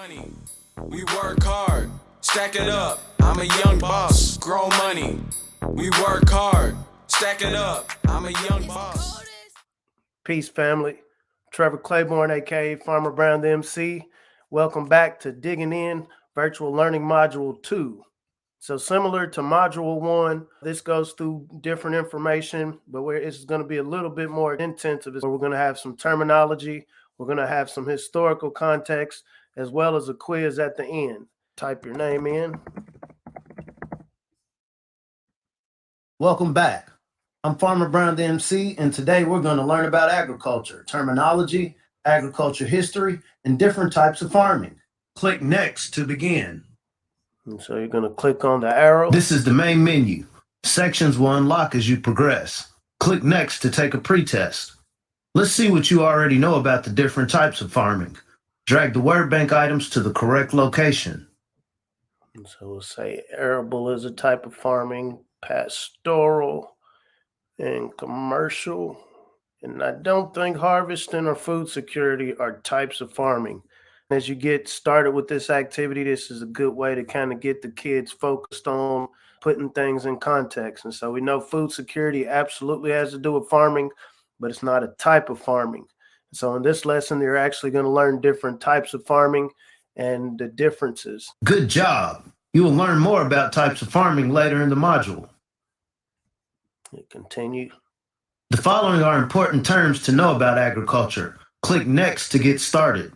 money. We work hard, stack it up. I'm a young boss, grow money. We work hard, stack it up. I'm a young boss. Peace, family. Trevor Claiborne, aka Farmer Brown the MC. Welcome back to Digging In Virtual Learning Module 2. So similar to Module 1, this goes through different information, but it's going to be a little bit more intensive. We're going to have some terminology. We're going to have some historical context, as well as a quiz at the end. Type your name in. Welcome back. I'm Farmer Brown the MC, and today we're going to learn about agriculture, terminology, agriculture history, and different types of farming. Click Next to begin. And so you're going to click on the arrow. This is the main menu. Sections will unlock as you progress. Click Next to take a pretest. Let's see what you already know about the different types of farming. Drag the word bank items to the correct location. And so we'll say arable is a type of farming, pastoral, and commercial. And I don't think harvesting or food security are types of farming. As you get started with this activity, this is a good way to kind of get the kids focused on putting things in context. And so we know food security absolutely has to do with farming, but it's not a type of farming. So in this lesson, you're actually going to learn different types of farming and the differences. Good job. You will learn more about types of farming later in the module. Continue. The following are important terms to know about agriculture. Click Next to get started.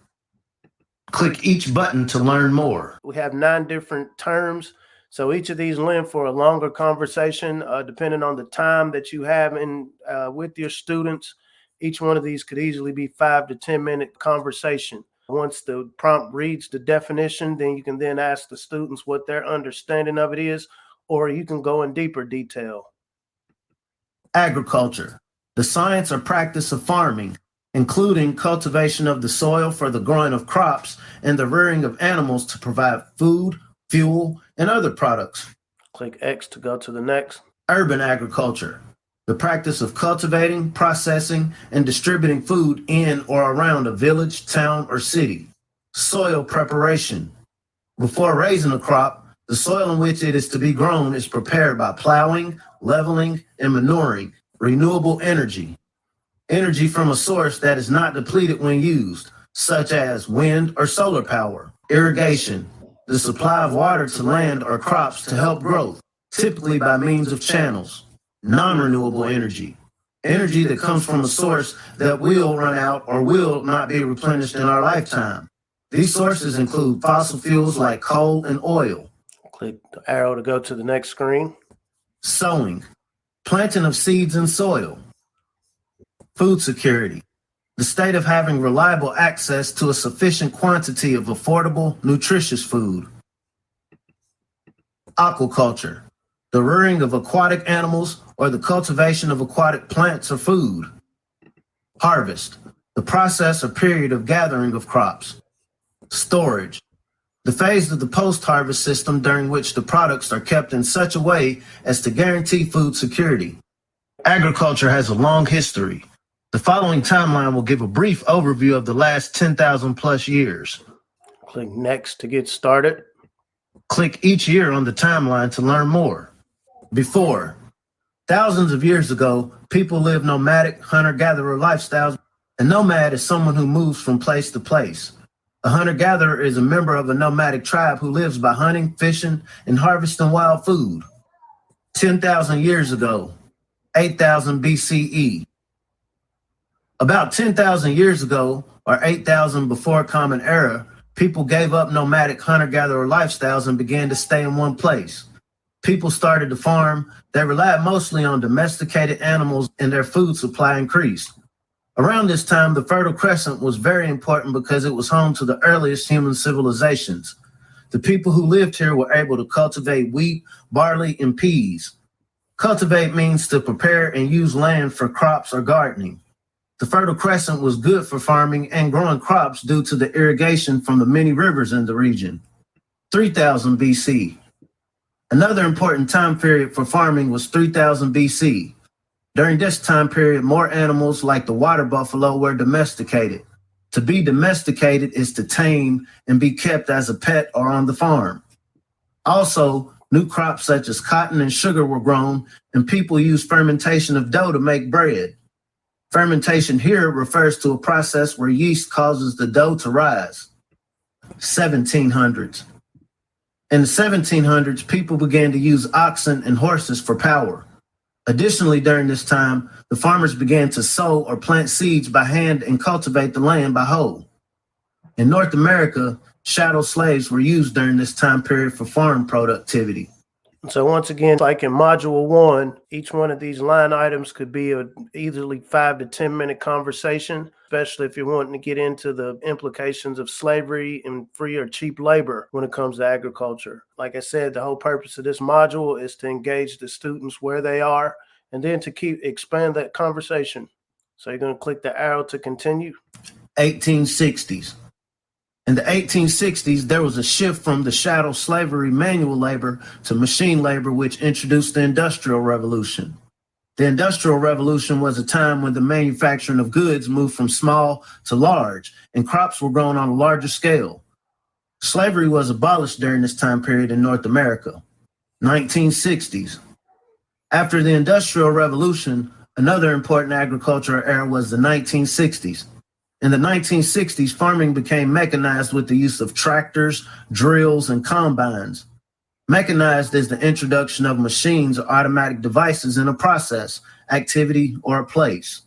Click each button to learn more. We have 9 different terms. So each of these lend for a longer conversation, depending on the time that you have with your students. Each one of these could easily be 5 to 10 minute conversation. Once the prompt reads the definition, then you can then ask the students what their understanding of it is, or you can go in deeper detail. Agriculture, the science or practice of farming, including cultivation of the soil for the growing of crops and the rearing of animals to provide food, fuel, and other products. Click X to go to the next. Urban agriculture, the practice of cultivating, processing, and distributing food in or around a village, town, or city. Soil preparation. Before raising a crop, the soil in which it is to be grown is prepared by plowing, leveling, and manuring. Renewable energy. Energy from a source that is not depleted when used, such as wind or solar power. Irrigation, the supply of water to land or crops to help growth, typically by means of channels. Non-renewable energy, energy that comes from a source that will run out or will not be replenished in our lifetime. These sources include fossil fuels like coal and oil. Click the arrow to go to the next screen. Sowing, planting of seeds in soil. Food security, the state of having reliable access to a sufficient quantity of affordable, nutritious food. Aquaculture, the rearing of aquatic animals or the cultivation of aquatic plants or food. Harvest, the process or period of gathering of crops. Storage, the phase of the post-harvest system during which the products are kept in such a way as to guarantee food security. Agriculture has a long history. The following timeline will give a brief overview of the last 10,000 plus years. Click Next to get started. Click each year on the timeline to learn more. Before, thousands of years ago, people lived nomadic hunter-gatherer lifestyles. A nomad is someone who moves from place to place. A hunter-gatherer is a member of a nomadic tribe who lives by hunting, fishing, and harvesting wild food. 10,000 years ago, 8,000 BCE. About 10,000 years ago, or 8,000 before Common Era, people gave up nomadic hunter-gatherer lifestyles and began to stay in one place. People started to farm. They relied mostly on domesticated animals, and their food supply increased. Around this time, the Fertile Crescent was very important because it was home to the earliest human civilizations. The people who lived here were able to cultivate wheat, barley, and peas. Cultivate means to prepare and use land for crops or gardening. The Fertile Crescent was good for farming and growing crops due to the irrigation from the many rivers in the region. 3000 BC. Another important time period for farming was 3000 BC. During this time period, more animals like the water buffalo were domesticated. To be domesticated is to tame and be kept as a pet or on the farm. Also, new crops such as cotton and sugar were grown, and people used fermentation of dough to make bread. Fermentation here refers to a process where yeast causes the dough to rise. 1700s. In the 1700s, people began to use oxen and horses for power. Additionally, during this time, the farmers began to sow or plant seeds by hand and cultivate the land by hoe. In North America, chattel slaves were used during this time period for farm productivity. So once again, like in Module 1, each one of these line items could be a easily 5 to 10 minute conversation, especially if you're wanting to get into the implications of slavery and free or cheap labor when it comes to agriculture. Like I said, the whole purpose of this module is to engage the students where they are and then to expand that conversation. So you're going to click the arrow to continue. 1860s. In the 1860s, there was a shift from the chattel slavery manual labor to machine labor, which introduced the Industrial Revolution. The Industrial Revolution was a time when the manufacturing of goods moved from small to large, and crops were grown on a larger scale. Slavery was abolished during this time period in North America. 1960s. After the Industrial Revolution, another important agricultural era was the 1960s. In the 1960s, farming became mechanized with the use of tractors, drills, and combines. Mechanized is the introduction of machines or automatic devices in a process, activity, or a place.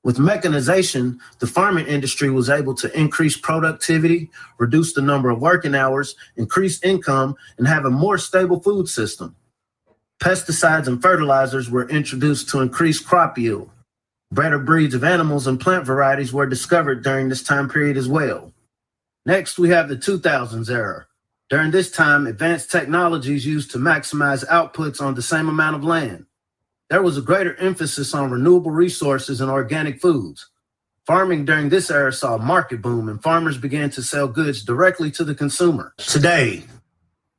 With mechanization, the farming industry was able to increase productivity, reduce the number of working hours, increase income, and have a more stable food system. Pesticides and fertilizers were introduced to increase crop yield. Better breeds of animals and plant varieties were discovered during this time period as well. Next, we have the 2000s era. During this time, advanced technologies used to maximize outputs on the same amount of land. There was a greater emphasis on renewable resources and organic foods. Farming during this era saw a market boom, and farmers began to sell goods directly to the consumer.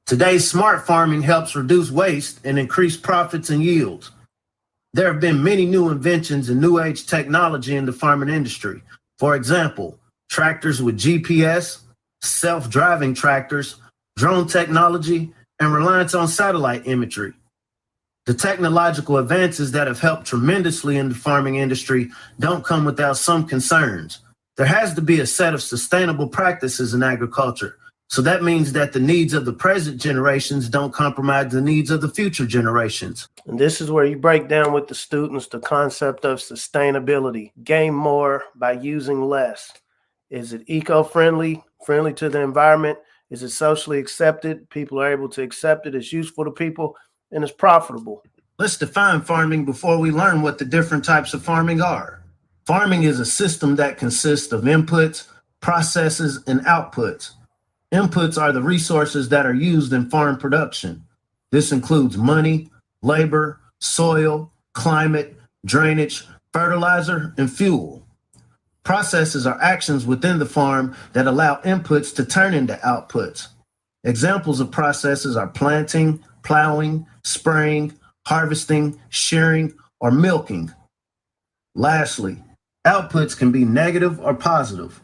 Today's smart farming helps reduce waste and increase profits and yields. There have been many new inventions and new age technology in the farming industry. For example, tractors with GPS, self-driving tractors, drone technology, and reliance on satellite imagery. The technological advances that have helped tremendously in the farming industry don't come without some concerns. There has to be a set of sustainable practices in agriculture. So that means that the needs of the present generations don't compromise the needs of the future generations. And this is where you break down with the students the concept of sustainability. Gain more by using less. Is it eco-friendly, friendly to the environment? Is it socially accepted? People are able to accept it. It's useful to people and it's profitable. Let's define farming before we learn what the different types of farming are. Farming is a system that consists of inputs, processes, and outputs. Inputs are the resources that are used in farm production. This includes money, labor, soil, climate, drainage, fertilizer, and fuel. Processes are actions within the farm that allow inputs to turn into outputs. Examples of processes are planting, plowing, spraying, harvesting, shearing, or milking. Lastly, outputs can be negative or positive.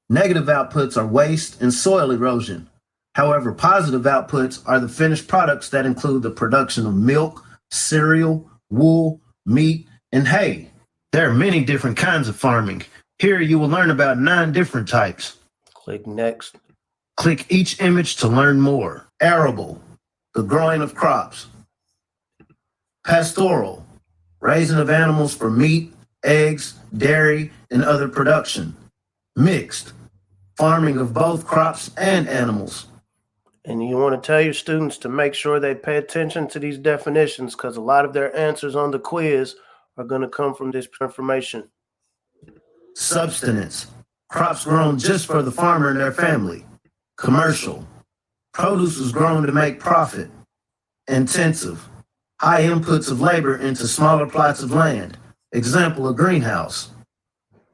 Negative outputs are waste and soil erosion. However, positive outputs are the finished products that include the production of milk, cereal, wool, meat, and hay. There are many different kinds of farming. Here you will learn about 9 different types. Click next. Click each image to learn more. Arable, the growing of crops. Pastoral, raising of animals for meat, eggs, dairy, and other production. Mixed, farming of both crops and animals. And you want to tell your students to make sure they pay attention to these definitions because a lot of their answers on the quiz are going to come from this information. Subsistence, crops grown just for the farmer and their family. Commercial, produce is grown to make profit. Intensive, high inputs of labor into smaller plots of land. Example, a greenhouse.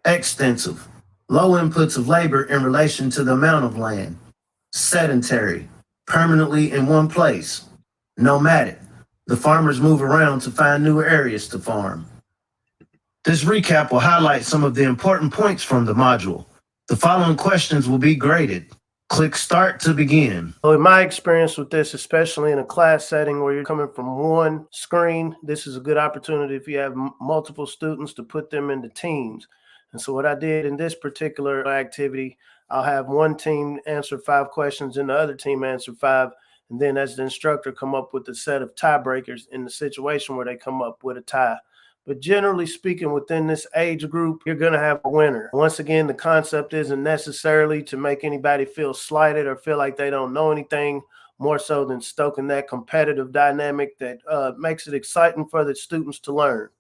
Extensive, low inputs of labor in relation to the amount of land. Sedentary, permanently in one place. Nomadic, the farmers move around to find new areas to farm. This recap will highlight some of the important points from the module. The following questions will be graded. Click Start to begin. So in my experience with this, especially in a class setting where you're coming from one screen, this is a good opportunity if you have multiple students to put them into teams. And so what I did in this particular activity, I'll have one team answer 5 questions and the other team answer 5. And then as the instructor come up with a set of tiebreakers in the situation where they come up with a tie. But generally speaking, within this age group, you're going to have a winner. Once again, the concept isn't necessarily to make anybody feel slighted or feel like they don't know anything, more so than stoking that competitive dynamic that makes it exciting for the students to learn.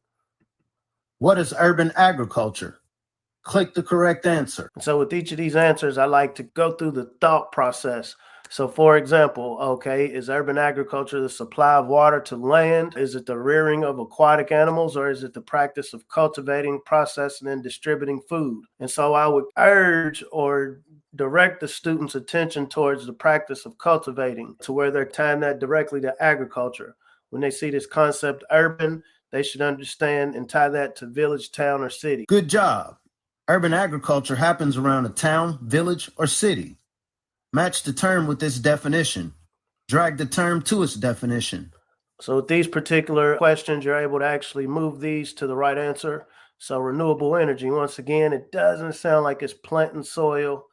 What is urban agriculture? Click the correct answer. And so with each of these answers, I like to go through the thought process. So for example, okay, is urban agriculture the supply of water to land? Is it the rearing of aquatic animals, or is it the practice of cultivating, processing, and distributing food? And so I would urge or direct the students' attention towards the practice of cultivating, to where they're tying that directly to agriculture. When they see this concept urban, they should understand and tie that to village, town, or city. Good job. Urban agriculture happens around a town, village, or city. Match the term with its definition. Drag the term to its definition. So with these particular questions, you're able to actually move these to the right answer. So renewable energy, once again, it doesn't sound like it's planting soil.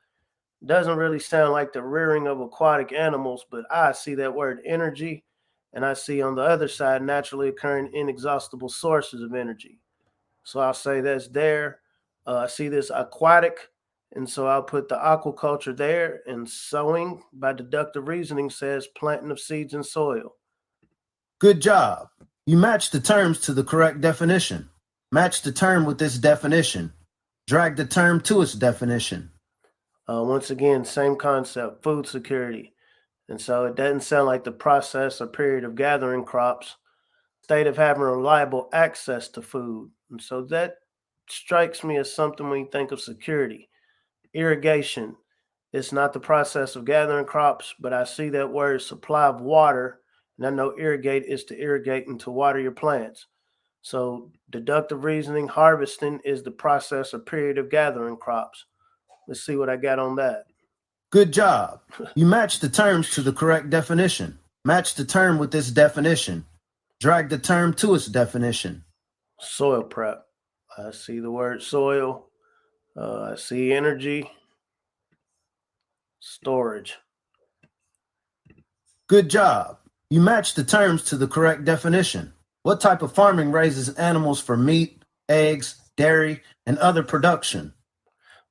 Doesn't really sound like the rearing of aquatic animals, but I see that word energy, and I see on the other side naturally occurring inexhaustible sources of energy. So I'll say that's there. I see this aquatic, and so I'll put the aquaculture there, and sowing by deductive reasoning says planting of seeds in soil. Good job. You matched the terms to the correct definition. Match the term with its definition. Drag the term to its definition. Once again, same concept, food security. And so it doesn't sound like the process or period of gathering crops, state of having reliable access to food. And so that strikes me as something when you think of security. Irrigation, it's not the process of gathering crops, but I see that word supply of water, and I know irrigate is to irrigate and to water your plants. So deductive reasoning, harvesting is the process or period of gathering crops. Let's see what I got on that. Good job. You matched the terms to the correct definition. Match the term with its definition. Drag the term to its definition. Soil prep. I see the word soil. I see energy, storage. Good job. You matched the terms to the correct definition. What type of farming raises animals for meat, eggs, dairy, and other production?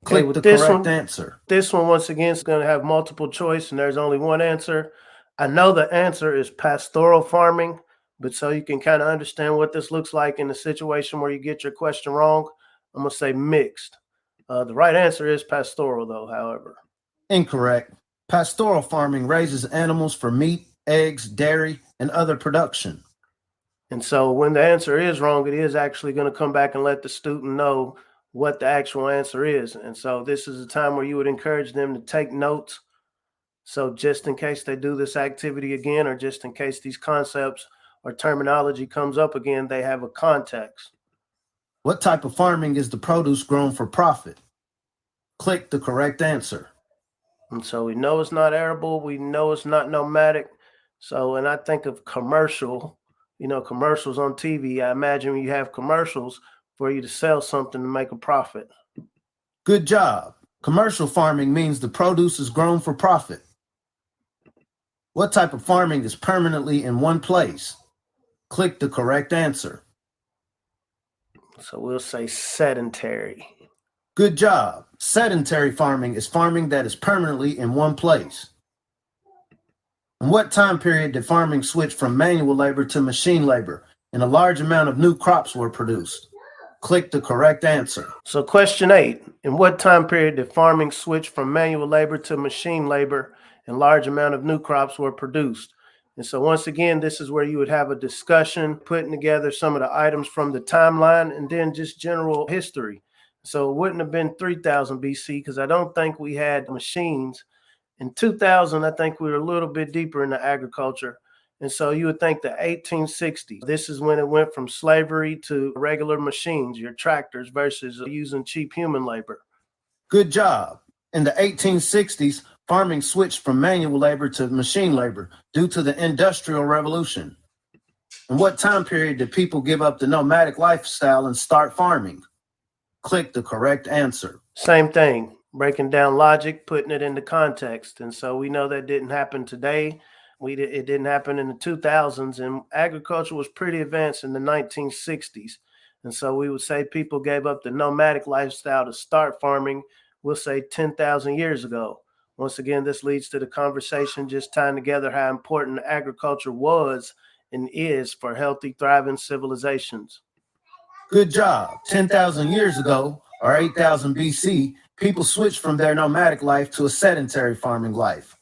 Okay, Click with the this correct one, answer. this one once again is going to have multiple choice, and there's only one answer. I know the answer is pastoral farming, but so you can kind of understand what this looks like in a situation where you get your question wrong, I'm going to say mixed. The right answer is pastoral, though, however. Incorrect. Pastoral farming raises animals for meat, eggs, dairy, and other production. And so when the answer is wrong, it is actually going to come back and let the student know what the actual answer is. And so this is a time where you would encourage them to take notes. So just in case they do this activity again, or just in case these concepts or terminology comes up again, they have a context. What type of farming is the produce grown for profit? Click the correct answer. And so we know it's not arable. We know it's not nomadic. So, and I think of commercial, commercials on TV. I imagine you have commercials for you to sell something to make a profit. Good job. Commercial farming means the produce is grown for profit. What type of farming is permanently in one place? Click the correct answer. So we'll say sedentary. Good job. Sedentary farming is farming that is permanently in one place. In what time period did farming switch from manual labor to machine labor and a large amount of new crops were produced? Click the correct answer. So question 8, in what time period did farming switch from manual labor to machine labor and large amount of new crops were produced? And so once again, this is where you would have a discussion, putting together some of the items from the timeline and then just general history. So it wouldn't have been 3000 BC because I don't think we had machines. In 2000, I think we were a little bit deeper into agriculture. And so you would think the 1860s, this is when it went from slavery to regular machines, your tractors versus using cheap human labor. Good job. In the 1860s, farming switched from manual labor to machine labor due to the Industrial Revolution. In what time period did people give up the nomadic lifestyle and start farming? Click the correct answer. Same thing, breaking down logic, putting it into context. And so we know that didn't happen today. It didn't happen in the 2000s, and agriculture was pretty advanced in the 1960s. And so we would say people gave up the nomadic lifestyle to start farming, we'll say 10,000 years ago. Once again, this leads to the conversation just tying together how important agriculture was and is for healthy, thriving civilizations. Good job. 10,000 years ago, or 8,000 BC, people switched from their nomadic life to a sedentary farming life.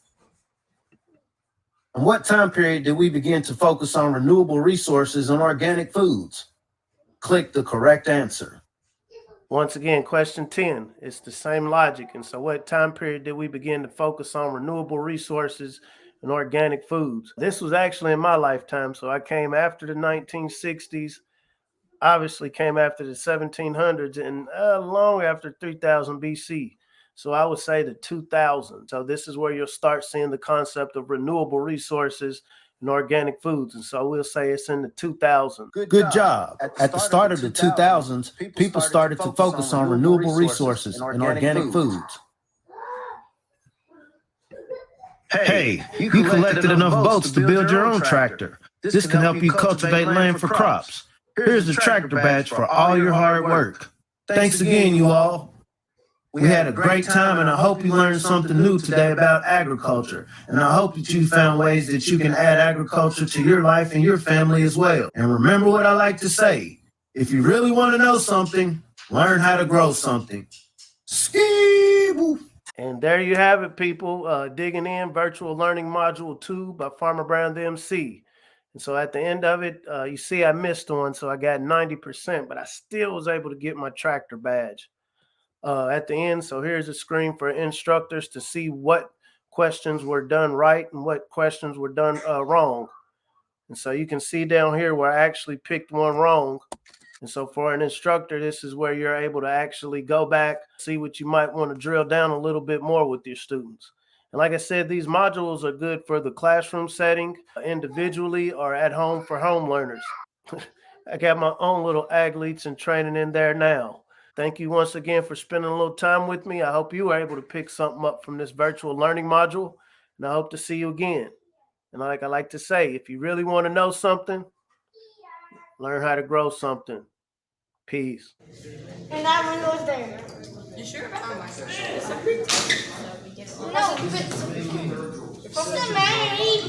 In what time period did we begin to focus on renewable resources and organic foods? Click the correct answer. Once again, question 10, it's the same logic. And so what time period did we begin to focus on renewable resources and organic foods? This was actually in my lifetime. So I came after the 1960s, obviously came after the 1700s, and long after 3000 BC. So I would say the 2000s. So this is where you'll start seeing the concept of renewable resources and organic foods. And so we'll say it's in the 2000s. Good job. At the start of the 2000s, people started to focus on renewable resources and organic foods. Hey, you collected enough votes to build your own tractor. This can help you cultivate land for crops. Here's the tractor badge for all your hard work. Thanks again, you all. We had a great time, and I hope you learned something new today about agriculture. And I hope that you found ways that you can add agriculture to your life and your family as well. And remember what I like to say, if you really want to know something, learn how to grow something. Ski-boo. And there you have it, people. Digging in Virtual Learning Module 2 by Farmer Brown the MC. And so at the end of it, you see I missed one, so I got 90%, but I still was able to get my tractor badge at the end. So here's a screen for instructors to see what questions were done right and what questions were done wrong. And so you can see down here where I actually picked one wrong. And so for an instructor, this is where you're able to actually go back, see what you might want to drill down a little bit more with your students. And like I said, these modules are good for the classroom setting, individually, or at home for home learners. I got my own little athletes and training in there now. Thank you once again for spending a little time with me. I hope you were able to pick something up from this virtual learning module, and I hope to see you again. And like I like to say, if you really want to know something, learn how to grow something. Peace. And that one goes there. You sure about that? No, it's submit.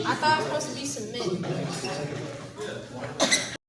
I thought it was supposed to be submit.